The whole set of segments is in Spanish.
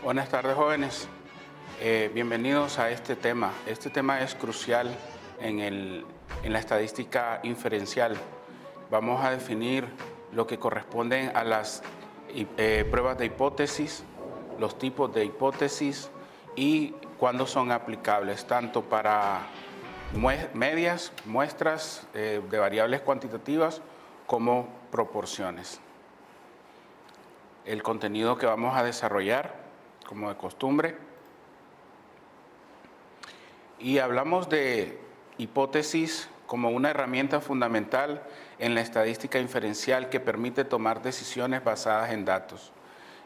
Buenas tardes, jóvenes. Bienvenidos a este tema. Este tema es crucial en la estadística inferencial. Vamos a definir lo que corresponden a las pruebas de hipótesis, los tipos de hipótesis y cuándo son aplicables, tanto para medias, muestras de variables cuantitativas como proporciones. El contenido que vamos a desarrollar, como de costumbre, y hablamos de hipótesis como una herramienta fundamental en la estadística inferencial que permite tomar decisiones basadas en datos.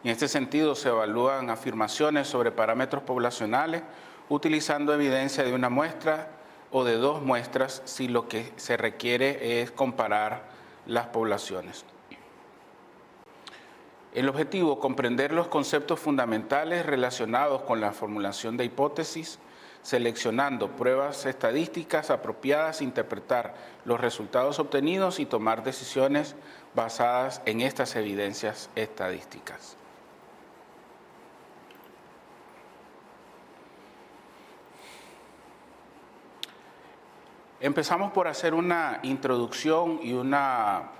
En este sentido, se evalúan afirmaciones sobre parámetros poblacionales utilizando evidencia de una muestra o de dos muestras si lo que se requiere es comparar las poblaciones. El objetivo, comprender los conceptos fundamentales relacionados con la formulación de hipótesis, seleccionando pruebas estadísticas apropiadas, interpretar los resultados obtenidos y tomar decisiones basadas en estas evidencias estadísticas. Empezamos por hacer una introducción y una,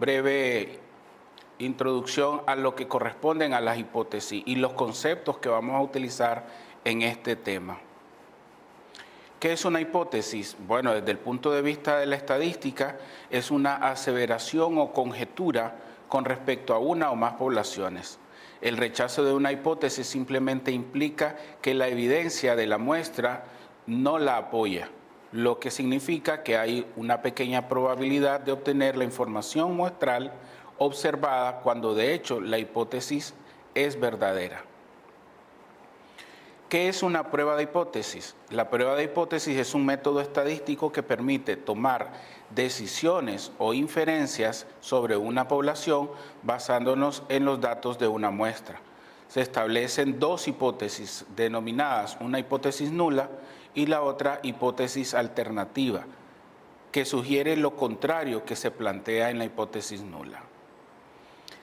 breve introducción a lo que corresponden a las hipótesis y los conceptos que vamos a utilizar en este tema. ¿Qué es una hipótesis? Bueno, desde el punto de vista de la estadística, es una aseveración o conjetura con respecto a una o más poblaciones. El rechazo de una hipótesis simplemente implica que la evidencia de la muestra no la apoya, lo que significa que hay una pequeña probabilidad de obtener la información muestral observada cuando de hecho la hipótesis es verdadera. ¿Qué es una prueba de hipótesis? La prueba de hipótesis es un método estadístico que permite tomar decisiones o inferencias sobre una población basándonos en los datos de una muestra. Se establecen dos hipótesis denominadas una hipótesis nula y la otra hipótesis alternativa, que sugiere lo contrario que se plantea en la hipótesis nula.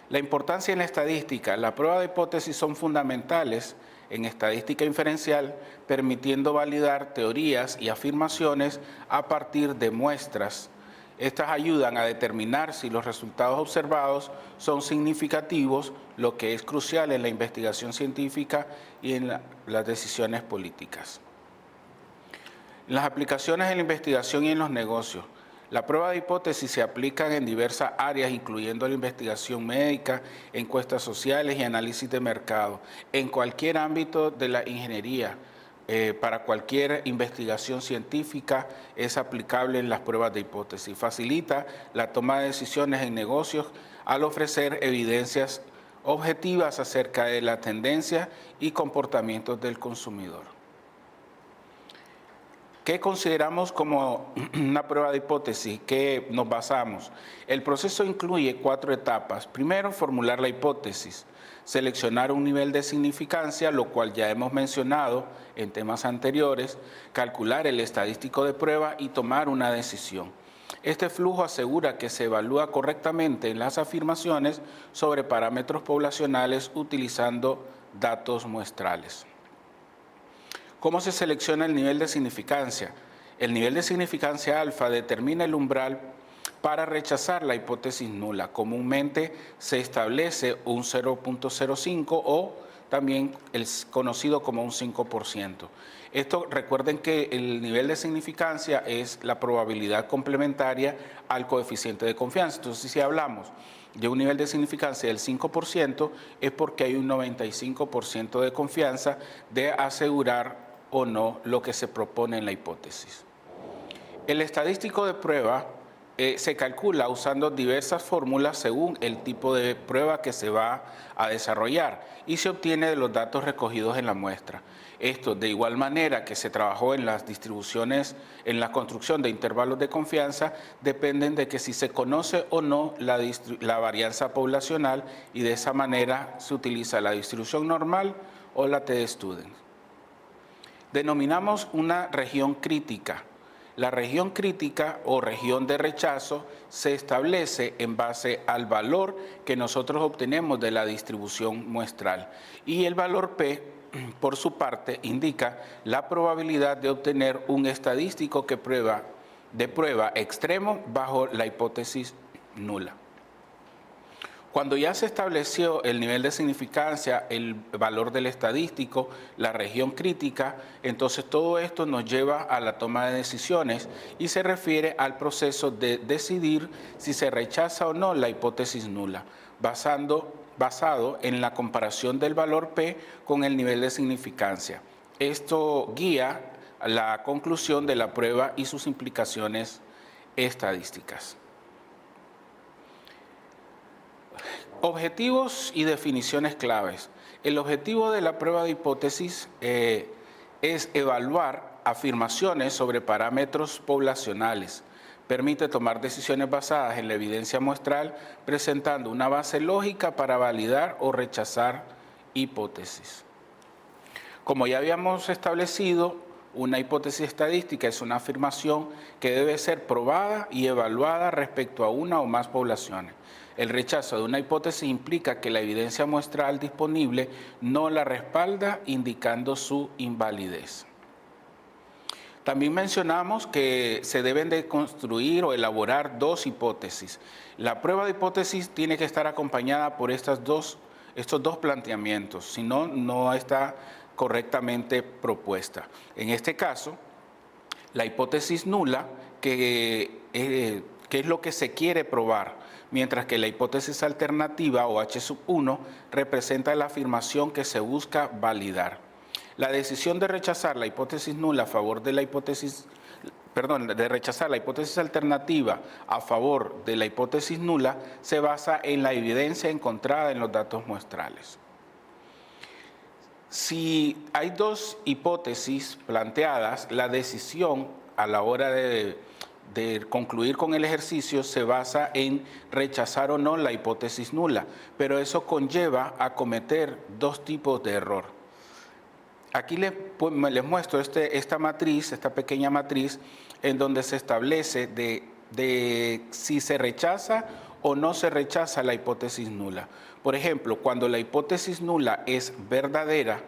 La importancia en la estadística. La prueba de hipótesis son fundamentales en estadística inferencial, permitiendo validar teorías y afirmaciones a partir de muestras. Estas ayudan a determinar si los resultados observados son significativos, lo que es crucial en la investigación científica y en las decisiones políticas. En las aplicaciones en la investigación y en los negocios. La prueba de hipótesis se aplica en diversas áreas, incluyendo la investigación médica, encuestas sociales y análisis de mercado. En cualquier ámbito de la ingeniería, para cualquier investigación científica es aplicable en las pruebas de hipótesis. Facilita la toma de decisiones en negocios al ofrecer evidencias objetivas acerca de la tendencia y comportamientos del consumidor. ¿Qué consideramos como una prueba de hipótesis? ¿Qué nos basamos? El proceso incluye 4 etapas. Primero, formular la hipótesis, seleccionar un nivel de significancia, lo cual ya hemos mencionado en temas anteriores, calcular el estadístico de prueba y tomar una decisión. Este flujo asegura que se evalúa correctamente las afirmaciones sobre parámetros poblacionales utilizando datos muestrales. ¿Cómo se selecciona el nivel de significancia? El nivel de significancia alfa determina el umbral para rechazar la hipótesis nula. Comúnmente se establece un 0.05 o también el conocido como un 5%. Esto, recuerden que el nivel de significancia es la probabilidad complementaria al coeficiente de confianza. Entonces, si hablamos de un nivel de significancia del 5%, es porque hay un 95% de confianza de asegurar o no lo que se propone en la hipótesis. El estadístico de prueba se calcula usando diversas fórmulas según el tipo de prueba que se va a desarrollar y se obtiene de los datos recogidos en la muestra. Esto, de igual manera que se trabajó en las distribuciones, en la construcción de intervalos de confianza, dependen de que si se conoce o no la varianza poblacional, y de esa manera se utiliza la distribución normal o la t-student. Denominamos una región crítica. La región crítica o región de rechazo se establece en base al valor que nosotros obtenemos de la distribución muestral. Y el valor P, por su parte, indica la probabilidad de obtener un estadístico que de prueba extremo bajo la hipótesis nula. Cuando ya se estableció el nivel de significancia, el valor del estadístico, la región crítica, entonces todo esto nos lleva a la toma de decisiones y se refiere al proceso de decidir si se rechaza o no la hipótesis nula, basado en la comparación del valor P con el nivel de significancia. Esto guía la conclusión de la prueba y sus implicaciones estadísticas. Objetivos y definiciones claves. El objetivo de la prueba de hipótesis es evaluar afirmaciones sobre parámetros poblacionales. Permite tomar decisiones basadas en la evidencia muestral, presentando una base lógica para validar o rechazar hipótesis. Como ya habíamos establecido, una hipótesis estadística es una afirmación que debe ser probada y evaluada respecto a una o más poblaciones. El rechazo de una hipótesis implica que la evidencia muestral disponible no la respalda, indicando su invalidez. También mencionamos que se deben de construir o elaborar dos hipótesis. La prueba de hipótesis tiene que estar acompañada por estos dos planteamientos, si no, no está correctamente propuesta. En este caso, la hipótesis nula, que es lo que se quiere probar, mientras que la hipótesis alternativa o H1 representa la afirmación que se busca validar. La decisión de rechazar la hipótesis nula a favor de la hipótesis, de rechazar la hipótesis alternativa a favor de la hipótesis nula se basa en la evidencia encontrada en los datos muestrales. Si hay dos hipótesis planteadas, la decisión a la hora de concluir con el ejercicio se basa en rechazar o no la hipótesis nula, pero eso conlleva a cometer dos tipos de error. Aquí les muestro esta pequeña matriz en donde se establece de si se rechaza o no se rechaza la hipótesis nula. Por ejemplo, cuando la hipótesis nula es verdadera,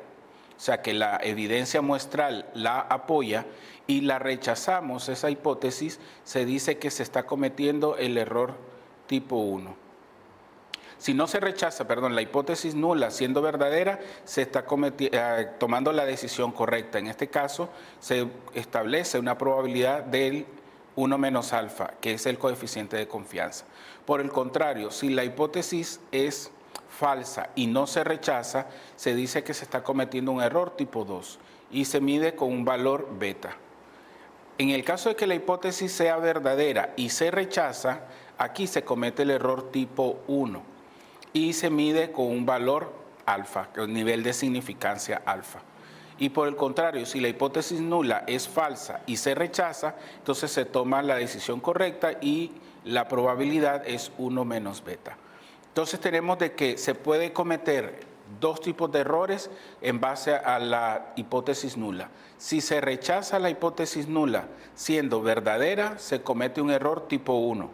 o sea que la evidencia muestral la apoya y la rechazamos, esa hipótesis, se dice que se está cometiendo el error tipo 1. Si no se rechaza, la hipótesis nula siendo verdadera, se está tomando la decisión correcta. En este caso, se establece una probabilidad del 1 menos alfa, que es el coeficiente de confianza. Por el contrario, si la hipótesis es falsa y no se rechaza, se dice que se está cometiendo un error tipo 2 y se mide con un valor beta. En el caso de que la hipótesis sea verdadera y se rechaza, aquí se comete el error tipo 1 y se mide con un valor alfa, el nivel de significancia alfa. Y por el contrario, si la hipótesis nula es falsa y se rechaza, entonces se toma la decisión correcta y la probabilidad es 1 menos beta. Entonces tenemos de que se puede cometer dos tipos de errores en base a la hipótesis nula. Si se rechaza la hipótesis nula siendo verdadera, se comete un error tipo 1.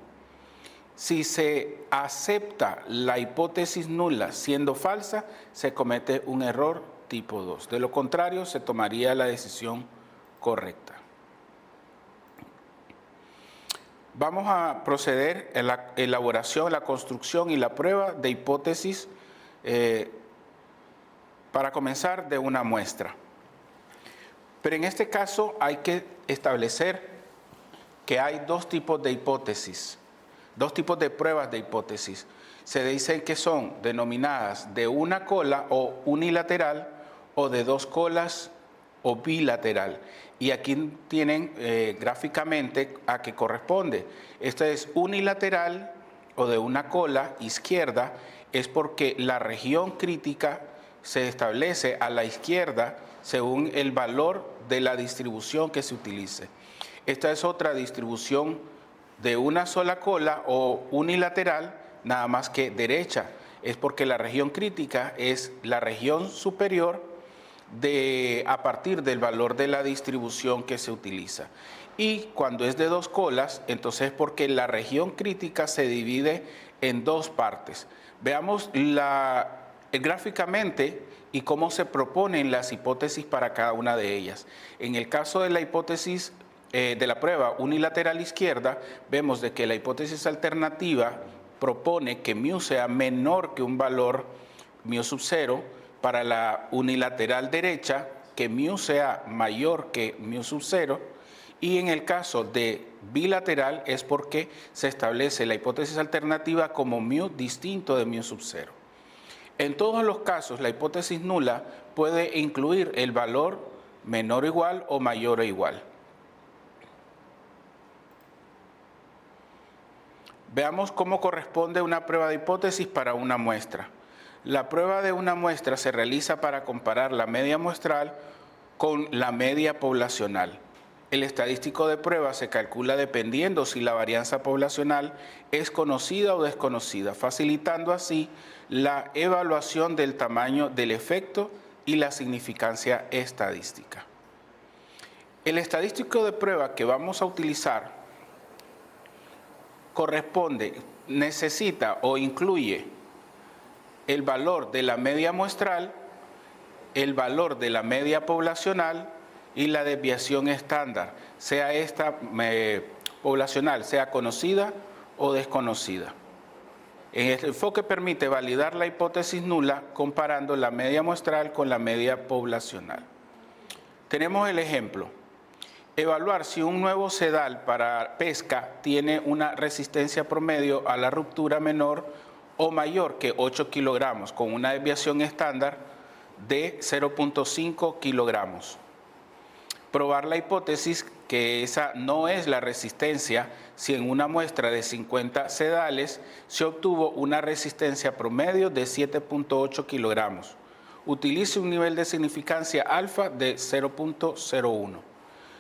Si se acepta la hipótesis nula siendo falsa, se comete un error tipo 2. De lo contrario, se tomaría la decisión correcta. Vamos a proceder en la elaboración, la construcción y la prueba de hipótesis para comenzar de una muestra. Pero en este caso hay que establecer que hay dos tipos de hipótesis, dos tipos de pruebas de hipótesis. Se dicen que son denominadas de una cola o unilateral o de dos colas o bilateral. Y aquí tienen gráficamente a qué corresponde. Esta es unilateral o de una cola izquierda, es porque la región crítica se establece a la izquierda según el valor de la distribución que se utilice. Esta es otra distribución de una sola cola o unilateral, nada más que derecha. Es porque la región crítica es la región superior a partir del valor de la distribución que se utiliza. Y cuando es de dos colas, entonces es porque la región crítica se divide en dos partes. Veamos gráficamente y cómo se proponen las hipótesis para cada una de ellas. En el caso de la hipótesis de la prueba unilateral izquierda, vemos de que la hipótesis alternativa propone que μ sea menor que un valor μ sub 0, para la unilateral derecha, que μ sea mayor que μ sub 0, y en el caso de bilateral es porque se establece la hipótesis alternativa como μ distinto de μ sub 0. En todos los casos, la hipótesis nula puede incluir el valor menor o igual o mayor o igual. Veamos cómo corresponde una prueba de hipótesis para una muestra. La prueba de una muestra se realiza para comparar la media muestral con la media poblacional. El estadístico de prueba se calcula dependiendo si la varianza poblacional es conocida o desconocida, facilitando así la evaluación del tamaño del efecto y la significancia estadística. El estadístico de prueba que vamos a utilizar necesita o incluye el valor de la media muestral, el valor de la media poblacional y la desviación estándar, sea esta poblacional, sea conocida o desconocida. El enfoque permite validar la hipótesis nula comparando la media muestral con la media poblacional. Tenemos el ejemplo. Evaluar si un nuevo sedal para pesca tiene una resistencia promedio a la ruptura menor o mayor que 8 kilogramos con una desviación estándar de 0.5 kilogramos. Probar la hipótesis que esa no es la resistencia si en una muestra de 50 sedales se obtuvo una resistencia promedio de 7.8 kilogramos. Utilice un nivel de significancia alfa de 0.01.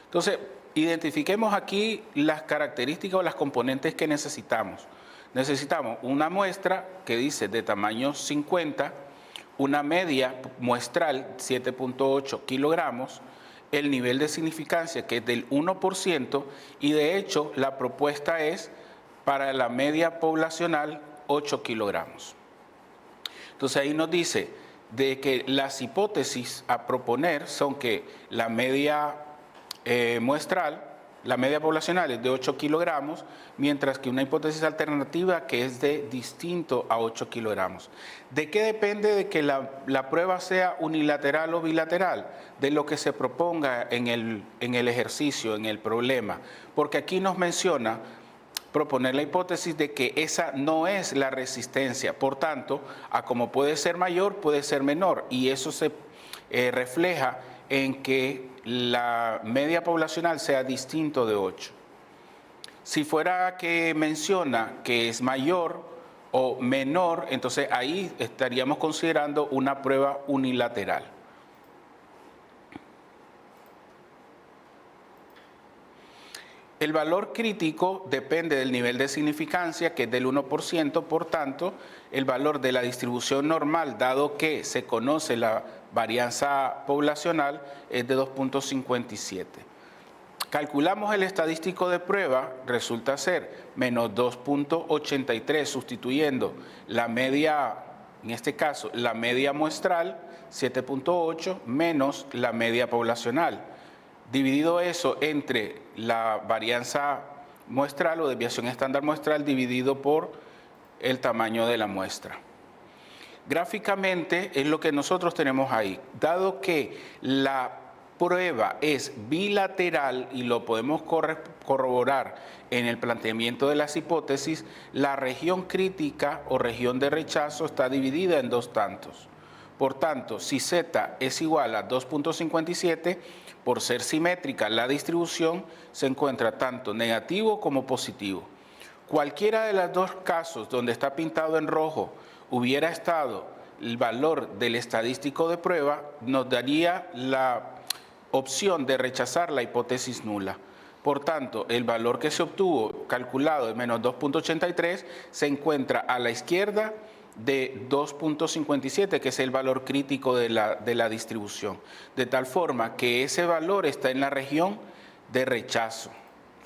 Entonces, identifiquemos aquí las características o las componentes que necesitamos. Necesitamos una muestra que dice de tamaño 50, una media muestral 7.8 kilogramos, el nivel de significancia que es del 1% y de hecho la propuesta es para la media poblacional 8 kilogramos. Entonces ahí nos dice de que las hipótesis a proponer son que la media muestral, la media poblacional es de 8 kilogramos, mientras que una hipótesis alternativa que es de distinto a 8 kilogramos. ¿De qué depende de que la prueba sea unilateral o bilateral? De lo que se proponga en el ejercicio, en el problema. Porque aquí nos menciona proponer la hipótesis de que esa no es la resistencia. Por tanto, a como puede ser mayor, puede ser menor. Y eso se refleja en que la media poblacional sea distinto de 8. Si fuera que menciona que es mayor o menor, entonces ahí estaríamos considerando una prueba unilateral. El valor crítico depende del nivel de significancia, que es del 1%, por tanto, el valor de la distribución normal, dado que se conoce la varianza poblacional, es de 2.57. Calculamos el estadístico de prueba, resulta ser menos 2.83, sustituyendo la media, en este caso, la media muestral, 7.8, menos la media poblacional. Dividido eso entre la varianza muestral o desviación estándar muestral dividido por el tamaño de la muestra. Gráficamente es lo que nosotros tenemos ahí. Dado que la prueba es bilateral y lo podemos corroborar en el planteamiento de las hipótesis, la región crítica o región de rechazo está dividida en dos tantos. Por tanto, si Z es igual a 2.57, por ser simétrica la distribución se encuentra tanto negativo como positivo. Cualquiera de los dos casos donde está pintado en rojo hubiera estado el valor del estadístico de prueba, nos daría la opción de rechazar la hipótesis nula. Por tanto, el valor que se obtuvo calculado de menos 2.83 se encuentra a la izquierda de 2.57, que es el valor crítico de la distribución, de tal forma que ese valor está en la región de rechazo,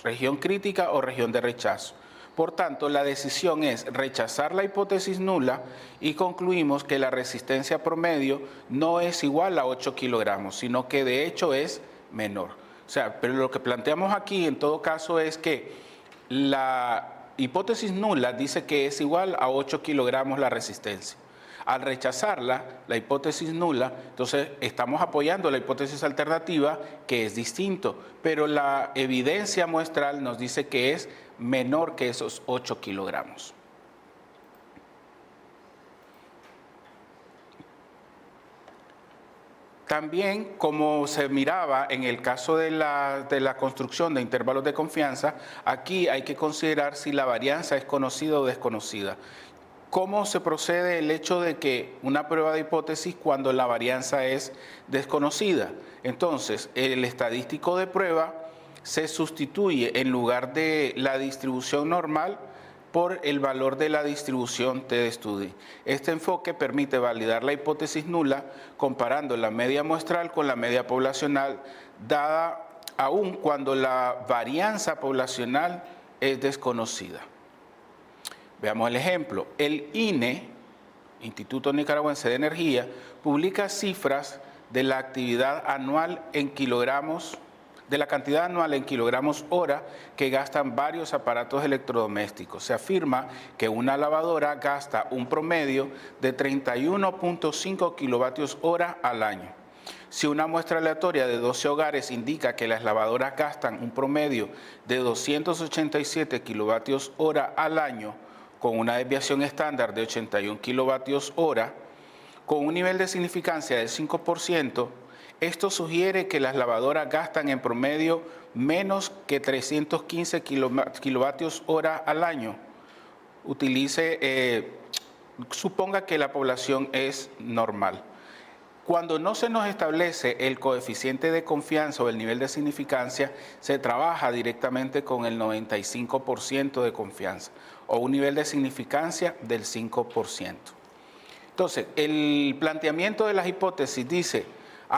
región crítica o región de rechazo. Por tanto, la decisión es rechazar la hipótesis nula y concluimos que la resistencia promedio no es igual a 8 kilogramos, sino que de hecho es menor. O sea, pero lo que planteamos aquí en todo caso es que la hipótesis nula dice que es igual a 8 kilogramos la resistencia. Al rechazarla, la hipótesis nula, entonces estamos apoyando la hipótesis alternativa, que es distinto, pero la evidencia muestral nos dice que es menor que esos 8 kilogramos. También, como se miraba en el caso de la construcción de intervalos de confianza, aquí hay que considerar si la varianza es conocida o desconocida. ¿Cómo se procede el hecho de que una prueba de hipótesis cuando la varianza es desconocida? Entonces, el estadístico de prueba se sustituye en lugar de la distribución normal por el valor de la distribución t-de-Study. Este enfoque permite validar la hipótesis nula comparando la media muestral con la media poblacional, dada aún cuando la varianza poblacional es desconocida. Veamos el ejemplo. El INE, Instituto Nicaragüense de Energía, publica cifras de la actividad anual en kilogramos, de la cantidad anual en kilogramos hora que gastan varios aparatos electrodomésticos. Se afirma que una lavadora gasta un promedio de 31.5 kilovatios hora al año. Si una muestra aleatoria de 12 hogares indica que las lavadoras gastan un promedio de 287 kilovatios hora al año, con una desviación estándar de 81 kilovatios hora, con un nivel de significancia del 5%, esto sugiere que las lavadoras gastan en promedio menos que 315 kilovatios hora al año. Suponga que la población es normal. Cuando no se nos establece el coeficiente de confianza o el nivel de significancia, se trabaja directamente con el 95% de confianza o un nivel de significancia del 5%. Entonces, el planteamiento de las hipótesis dice,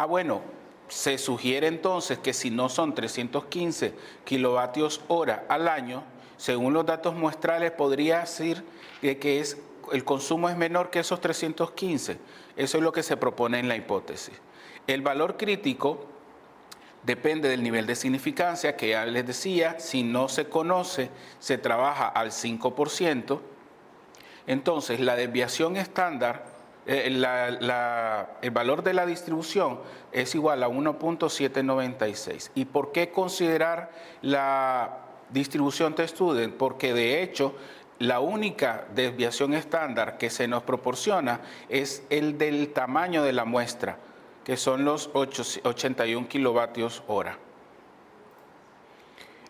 bueno, se sugiere entonces que si no son 315 kilovatios hora al año, según los datos muestrales podría decir que el consumo es menor que esos 315. Eso es lo que se propone en la hipótesis. El valor crítico depende del nivel de significancia, que ya les decía, si no se conoce, se trabaja al 5%. Entonces, la desviación estándar, el valor de la distribución es igual a 1.796. ¿Y por qué considerar la distribución t-Student? Porque de hecho, la única desviación estándar que se nos proporciona es el del tamaño de la muestra, que son los 81 kilovatios hora.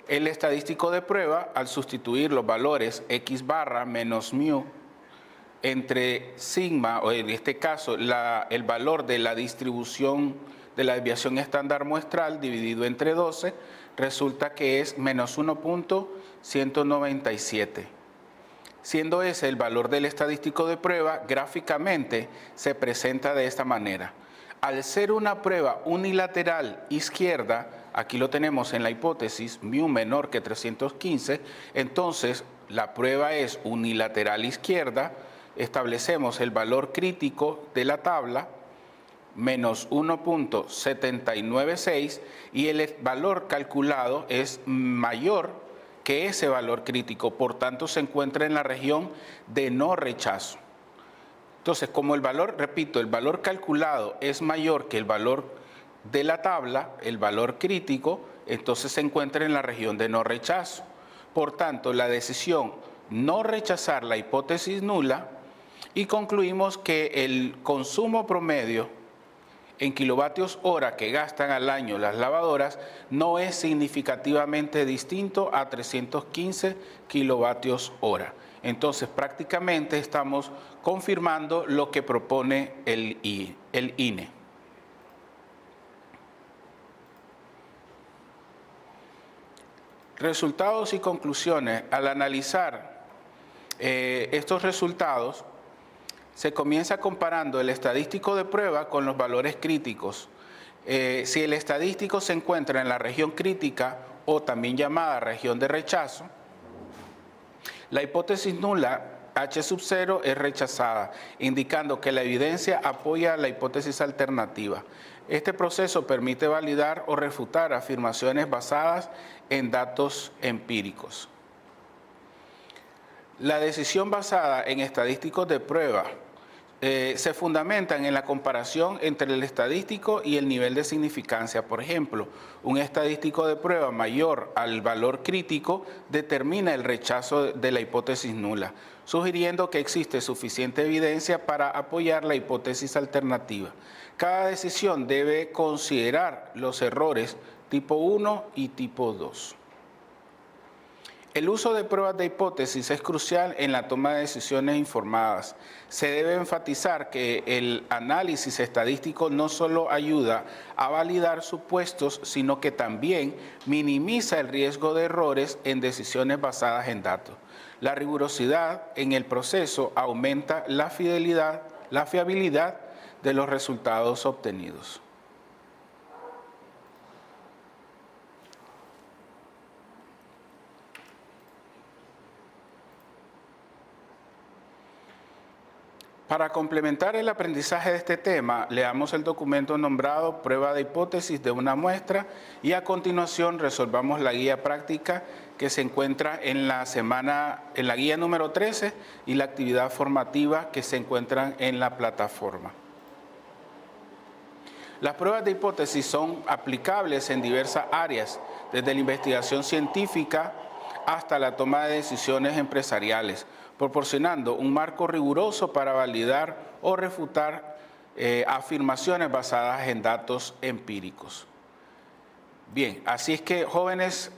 El estadístico de prueba, al sustituir los valores x barra menos mu entre sigma, o en este caso el valor de la distribución de la desviación estándar muestral dividido entre 12, resulta que es menos 1.197. Siendo ese el valor del estadístico de prueba, gráficamente se presenta de esta manera. Al ser una prueba unilateral izquierda, aquí lo tenemos en la hipótesis, mu menor que 315, entonces la prueba es unilateral izquierda, establecemos el valor crítico de la tabla, menos 1.796, y el valor calculado es mayor que ese valor crítico, por tanto se encuentra en la región de no rechazo. Entonces, como el valor, repito, el valor calculado es mayor que el valor de la tabla, el valor crítico, entonces se encuentra en la región de no rechazo. Por tanto, la decisión no rechazar la hipótesis nula, y concluimos que el consumo promedio en kilovatios hora que gastan al año las lavadoras no es significativamente distinto a 315 kilovatios hora. Entonces, prácticamente estamos confirmando lo que propone el INE. Resultados y conclusiones. Al analizar estos resultados, Se comienza comparando el estadístico de prueba con los valores críticos. Si el estadístico se encuentra en la región crítica o también llamada región de rechazo, la hipótesis nula H sub 0 es rechazada, indicando que la evidencia apoya la hipótesis alternativa. Este proceso permite validar o refutar afirmaciones basadas en datos empíricos. La decisión basada en estadísticos de prueba se fundamentan en la comparación entre el estadístico y el nivel de significancia. Por ejemplo, un estadístico de prueba mayor al valor crítico determina el rechazo de la hipótesis nula, sugiriendo que existe suficiente evidencia para apoyar la hipótesis alternativa. Cada decisión debe considerar los errores tipo 1 y tipo 2. El uso de pruebas de hipótesis es crucial en la toma de decisiones informadas. Se debe enfatizar que el análisis estadístico no solo ayuda a validar supuestos, sino que también minimiza el riesgo de errores en decisiones basadas en datos. La rigurosidad en el proceso aumenta la fiabilidad de los resultados obtenidos. Para complementar el aprendizaje de este tema, leamos el documento nombrado Prueba de hipótesis de una muestra y a continuación resolvamos la guía práctica que se encuentra en la guía número 13 y la actividad formativa que se encuentran en la plataforma. Las pruebas de hipótesis son aplicables en diversas áreas, desde la investigación científica hasta la toma de decisiones empresariales, proporcionando un marco riguroso para validar o refutar afirmaciones basadas en datos empíricos. Bien, así es que jóvenes,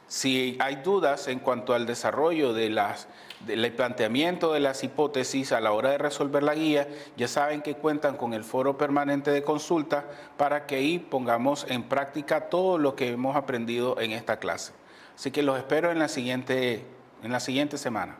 si hay dudas en cuanto al desarrollo del planteamiento de las hipótesis a la hora de resolver la guía, ya saben que cuentan con el foro permanente de consulta para que ahí pongamos en práctica todo lo que hemos aprendido en esta clase. Así que los espero en la siguiente semana.